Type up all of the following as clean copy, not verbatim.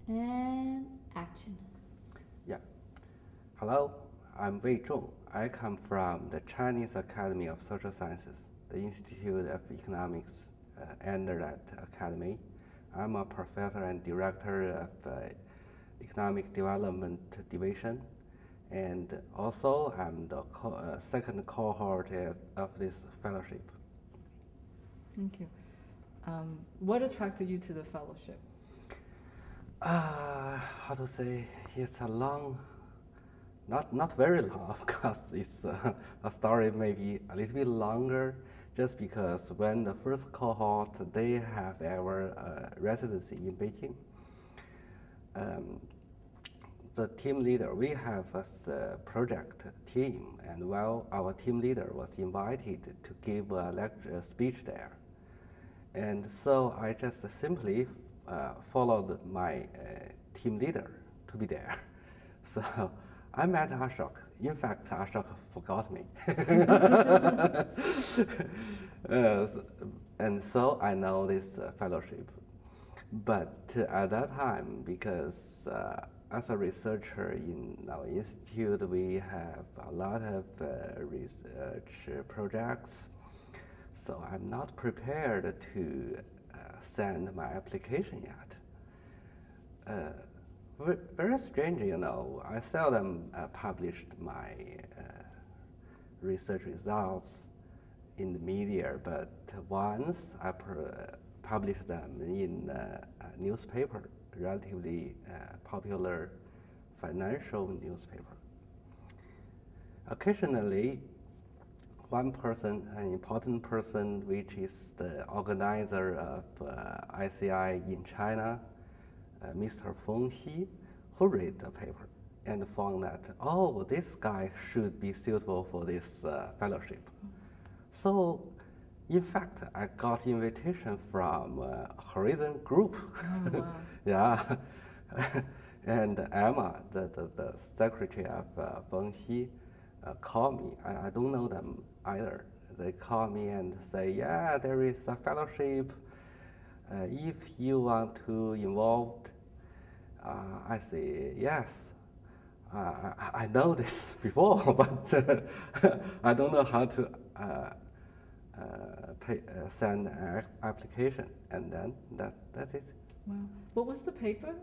And action. Yeah. Hello, I'm Wei Zhong. I come from the Chinese Academy of Social Sciences, the Institute of Economics under that academy. I'm a professor and director of Economic Development Division, and also I'm the second cohort of this fellowship. Thank you. What attracted you to the fellowship? How to say, it's a long, not very long, of course. It's a story maybe a little bit longer, just because when the first cohort, they have our residency in Beijing. The team leader, we have a project team, and while our team leader was invited to give a lecture speech there. And so I just simply followed my team leader to be there. So I met Ashok. In fact, Ashok forgot me. And so I know this fellowship. But at that time, because as a researcher in our institute, we have a lot of research projects. So I'm not prepared to send my application yet. Very strange, you know. I seldom published my research results in the media, but once I published them in a newspaper, relatively popular financial newspaper. Occasionally, one person, an important person, which is the organizer of ICI in China, Mr. Feng Xi, who read the paper and found that, oh, this guy should be suitable for this fellowship. So, in fact, I got invitation from Horizon Group. Oh, wow. Yeah. And Emma, the secretary of Feng Xi, called me. I don't know them either. They call me and say, yeah, there is a fellowship. If you want to involved, I say, yes. I know this before, but I don't know how to send an application. And then that's it. Wow. What was the paper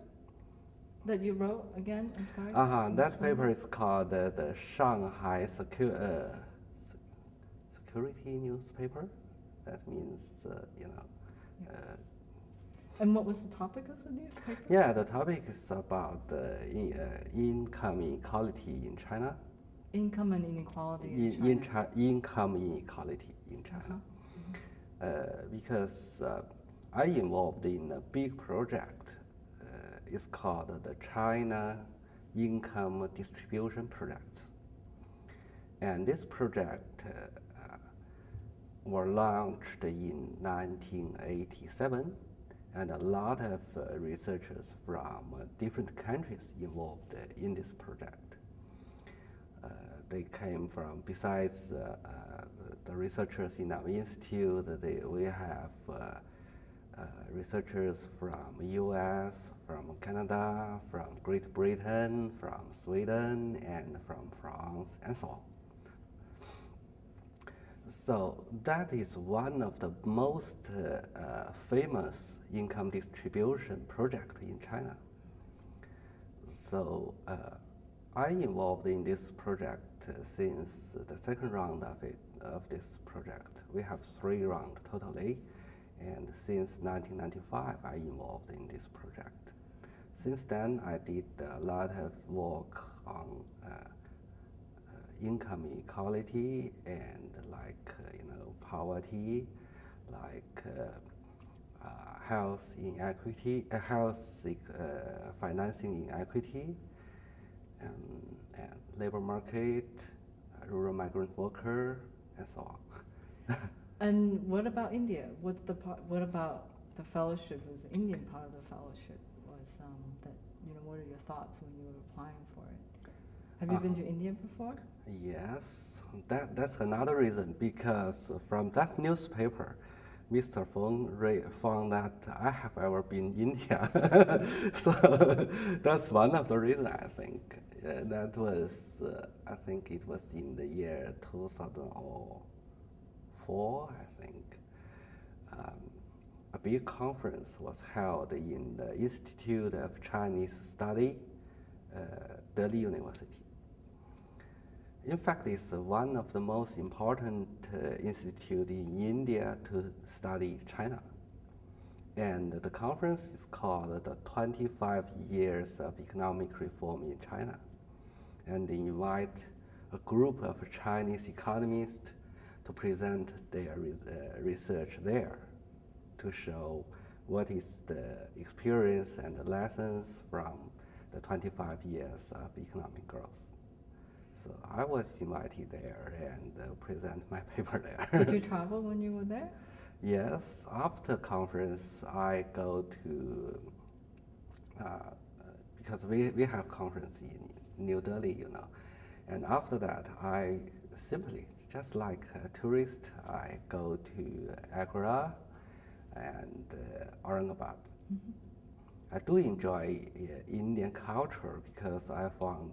that you wrote again? I'm sorry. That paper is called the Shanghai Security Newspaper. That means, And what was the topic of the newspaper? Yeah, the topic is about the income inequality in China. Income and inequality in China. Income inequality in China. Because I involved in a big project. It's called the China Income Distribution Project. And this project was launched in 1987, and a lot of researchers from different countries involved in this project. They came from, besides the researchers in our institute, we have researchers from US, from Canada, from Great Britain, from Sweden, and from France, and so on. So that is one of the most famous income distribution project in China. So I involved in this project since the second round of this project. We have 3 rounds totally. And since 1995, I involved in this project. Since then, I did a lot of work on income inequality and poverty, health inequity, financing inequity, and labor market, rural migrant worker, and so on. And what about India? What about the fellowship? Was the Indian part of the fellowship? Was that what are your thoughts when you were applying for it? Have you been to India before? Yes, that's another reason, because from that newspaper, Mr. Feng found that I have ever been India. So that's one of the reasons I think. That was, I think it was in the year 2004, I think. A big conference was held in the Institute of Chinese Study, Delhi University. In fact, it's one of the most important institutes in India to study China. And the conference is called the 25 Years of Economic Reform in China. And they invite a group of Chinese economists to present their research there, to show what is the experience and the lessons from the 25 years of economic growth. So I was invited there and present my paper there. Did you travel when you were there? Yes, after conference I go to, because we have conference in New Delhi, you know, and after that I simply, just like a tourist, I go to Agra and Aurangabad. Mm-hmm. I do enjoy Indian culture because I found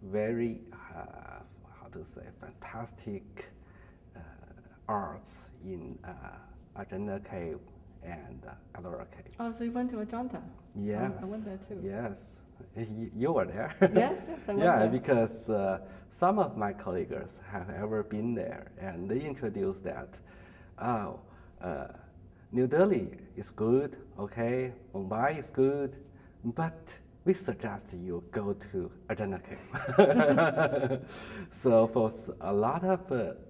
very, how to say, fantastic arts in Ajanta Cave and Ellora Cave. Oh, so you went to Ajanta? Yes. I went there too. Yes. You were there. Yes, I went yeah, there. because some of my colleagues have ever been there, and they introduced that, New Delhi is good, okay, Mumbai is good, but we suggest you go to Ajanta Cave. So for a lot of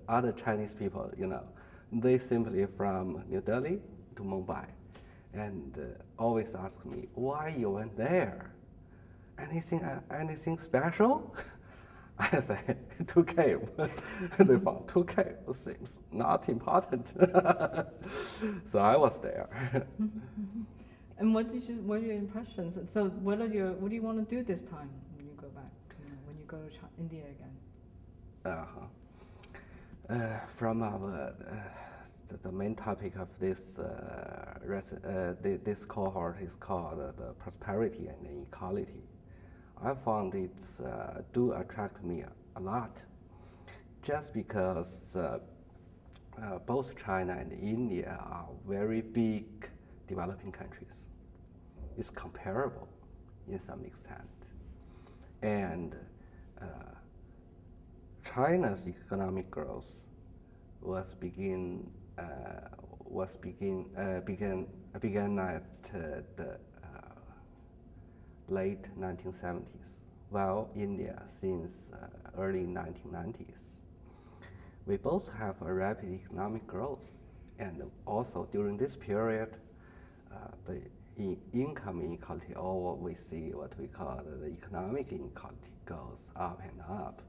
other Chinese people, you know, they simply from New Delhi to Mumbai, and always ask me, why you went there? Anything special? I say, 2 cave. They found 2 cave seems not important. So I was there. And what are your impressions? So what do you want to do this time when you go back? When you go to India again? From our the main topic of this this cohort is called the prosperity and inequality. I found it do attract me a lot, just because both China and India are very big developing countries. It's comparable in some extent, and China's economic growth began at the late 1970s, while India since early 1990s. We both have a rapid economic growth, and also during this period, the income inequality, or we see what we call the economic inequality, goes up and up.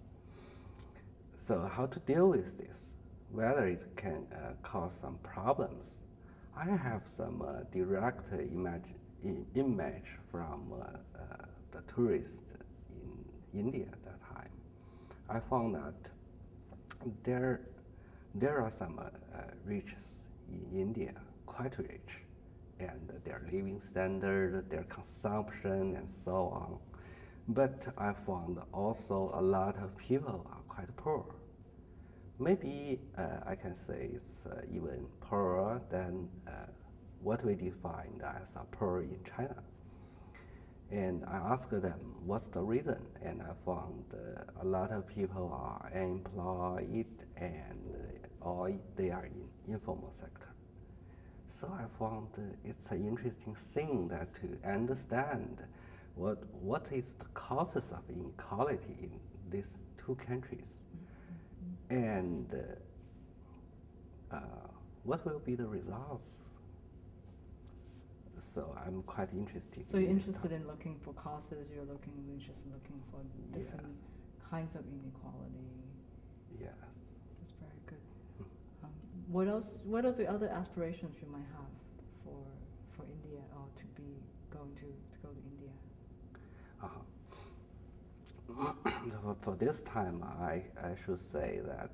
So how to deal with this? Whether it can cause some problems. I have some direct image from the tourists in India at that time. I found that there are some riches in India, quite rich, and their living standard, their consumption, and so on. But I found also a lot of people are quite poor. Maybe I can say it's even poorer than what we defined as a poor in China. And I asked them, what's the reason? And I found a lot of people are unemployed or they are in informal sector. So I found it's an interesting thing that to understand what is the causes of inequality in these 2 countries, and what will be the results. So I'm quite interested. So you're interested in looking for causes. You're just looking for different kinds of inequality. Yes. That's very good. What else? What are the other aspirations you might have for India, or to go to India? For this time, I should say that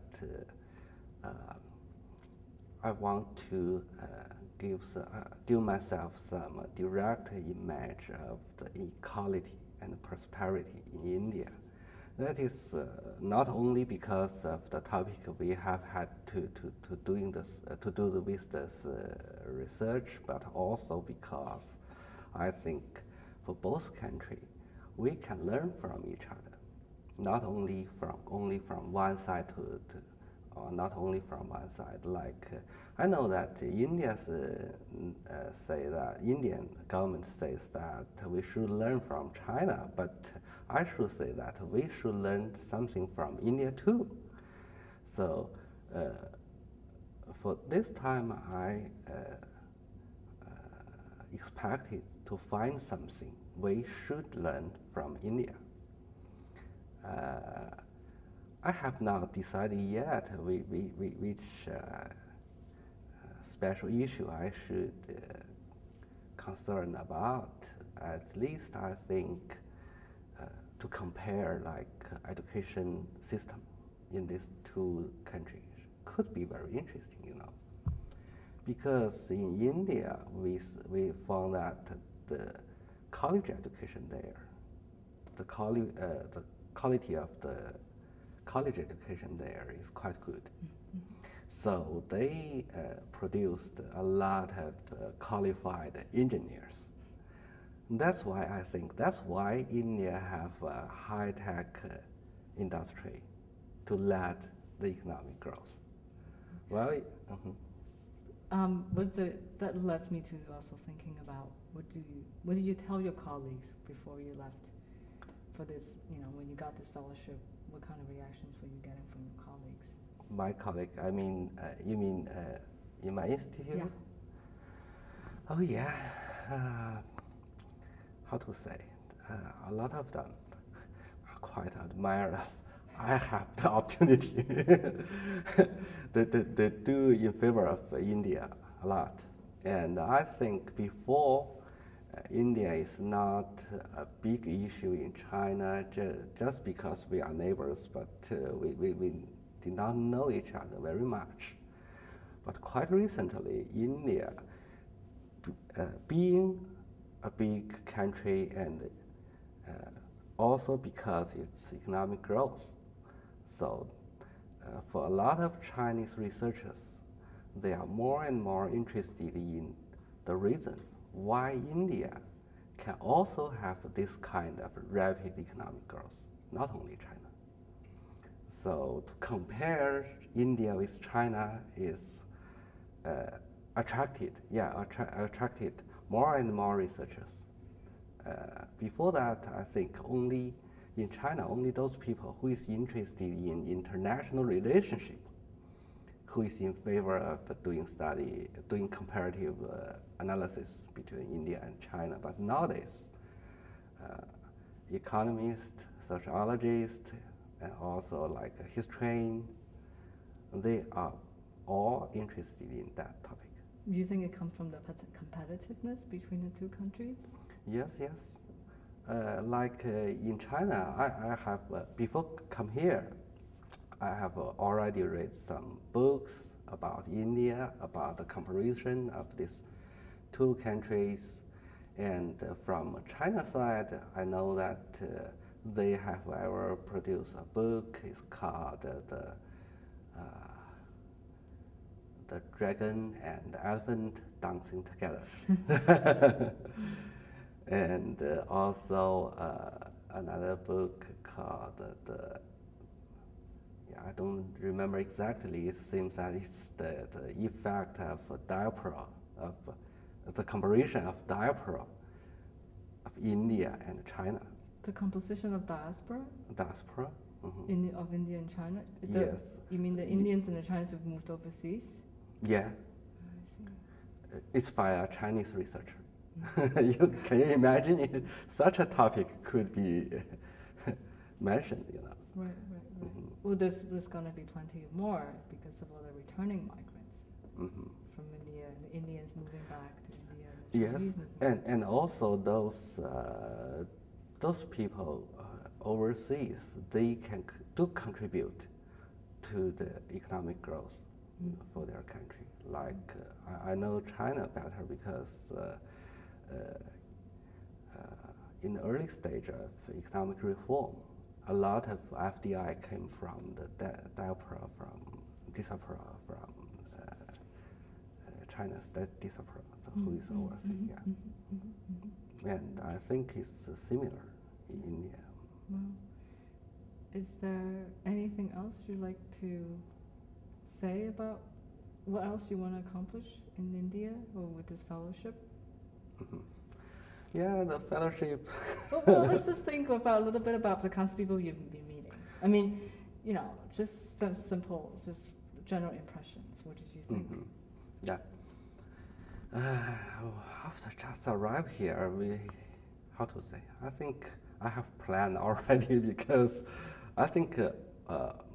I want to give myself some direct image of the equality and prosperity in India. That is not only because of the topic we have had to do with this research, but also because I think for both countries we can learn from each other, not only from one side or not only from one side. Like I know that Indian government says that we should learn from China, but I should say that we should learn something from India too. So for this time, I expected to find something we should learn from India. I have not decided yet which special issue I should concern about. At least I think to compare like education system in these two countries could be very interesting, you know. Because in India, we found that the college education there, the quality of the college education there is quite good. So they produced a lot of qualified engineers. That's why India have a high-tech industry to lead the economic growth. Well, that led me to also thinking about what did you tell your colleagues before you left for this? You know, when you got this fellowship, what kind of reactions were you getting from your colleagues? My colleague, I mean, you mean in my institute? Yeah. Oh yeah. How to say? A lot of them are quite admired. I have the opportunity. They do in favor of India a lot, and I think before India is not a big issue in China just because we are neighbors, but we did not know each other very much. But quite recently, India, being a big country and also because its economic growth, so for a lot of Chinese researchers, they are more and more interested in the reason why India can also have this kind of rapid economic growth, not only China. So to compare India with China is attracted more and more researchers. Before that, I think only in China, only those people who is interested in international relationship, who is in favor of doing comparative analysis between India and China. But nowadays, economists, sociologists, and also like a historian, they are all interested in that topic. Do you think it comes from the competitiveness between the two countries? Yes, yes. In China, I have, before come here, I have already read some books about India, about the comparison of these two countries. And from China side, I know that they have ever produced a book. It's called the Dragon and the Elephant Dancing Together. And also another book called I don't remember exactly. It seems that it's the effect of diaspora, of the comparison of diaspora of India and China. The composition of diaspora? Diaspora. Mm-hmm. Of India and China? Yes. You mean the Indians and the Chinese who've moved overseas? Yeah. I see. It's by a Chinese researcher. Can you imagine it? Such a topic could be mentioned, you know? Right. Mm-hmm. Well, there's going to be plenty more because of all the returning migrants from India, the Indians moving back to India. And the Chinese yes, and also those people overseas, they do contribute to the economic growth for their country. Like I know China better because in the early stage of economic reform, a lot of FDI came from the diaspora from China's diaspora, so who is overseas. Yeah. And I think it's similar in India. Well, is there anything else you'd like to say about what else you want to accomplish in India or with this fellowship? Yeah, the fellowship. Well, let's just think about a little bit about the kinds of people you've been meeting. I mean, you know, just some simple, just general impressions. What did you think? Yeah. After just arrived here, how to say? I think I have planned already because I think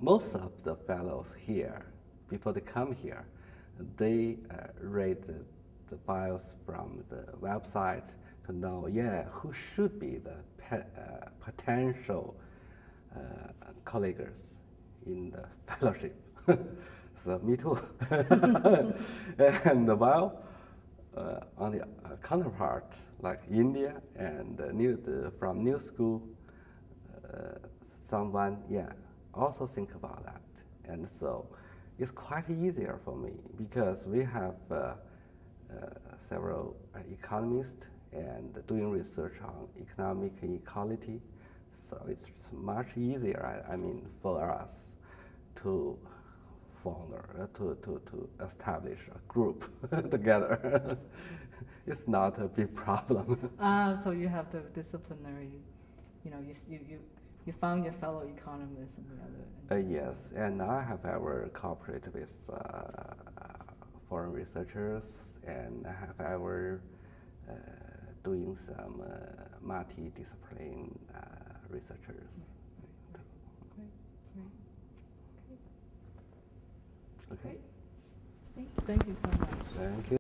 most of the fellows here, before they come here, they read the bios from the website to know, who should be the potential colleagues in the fellowship. So me too. And while on the counterpart, like India and from new school, someone, also think about that. And so it's quite easier for me because we have several economists and doing research on economic equality. So it's much easier, I mean, for us to to establish a group together. It's not a big problem. So you have the disciplinary, you know, you found your fellow economists and the other. Yes, and I have ever cooperated with foreign researchers, and I have ever doing some multidiscipline researchers. Great. Okay. Thank you so much. Thank you.